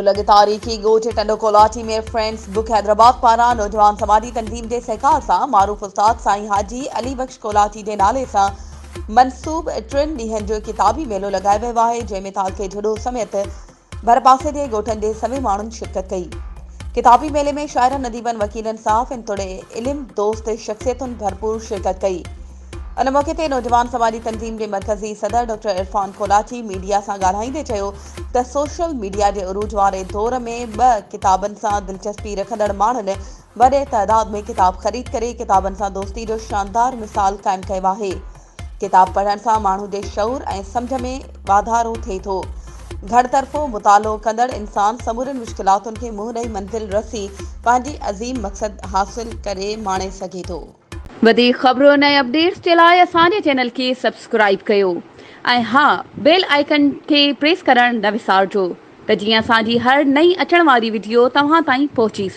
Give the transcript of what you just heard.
लॻे तारीख़ी ॻोठ टंडो कोलाची में फ्रेंड्स बुक हैदराबाद पारां नौजवान समाजी तंज़ीम जे सहकार सां मारूफ़ उस्ताद साईं हाजी अली बख्श कोलाची जे नाले सां मनसूब 3 ॾींहनि जो किताबी मेलो लगायो वियो आहे, जंहिंमें तालके झुॾो समेत भरपासे जे ॻोठनि जे सभई माण्हुनि शिरकत कई। किताबी मेले में शाइरनि, अदीबनि, वकीलनि, साफ़िन तोड़े इल्म दोस्त शख़्सियतुनि भरपूर शिरकत कई। उन मौक़े ते नौजवान समाजी तंज़ीम जे मरकज़ी सदर डॉक्टर इरफान कोलाची मीडिया सां ॻाल्हाईंदे चयो त सोशल मीडिया जे उरूज वारे दौर में 2 किताबनि सां दिलचस्पी रखंदड़ माण्हुनि वॾे तइदाद में किताब ख़रीद करे किताबनि सां दोस्ती जो शानदार मिसाल क़ाइमु कयो आहे। किताब पढ़ण सां माण्हू जे शऊर ऐं सम्झ में वाधारो थिए थो। घणतरफ़ो मुतालो कंदड़ इंसान समूरनि मुश्किलातुनि खे मुंहुं ॾेई मंज़िल रसी पंहिंजी अज़ीम मक़सद हासिल करे माणे सघे थो। वधीक ख़बरुनि ऐं अपडेट्स जे लाइ असांजे चैनल खे सब्सक्राइब कयो ऐं हा बेल आइकन खे प्रेस करणु न विसारिजो त जीअं असांजी हर नई अचण वारी वीडियो तव्हां ताईं पहुची सघे।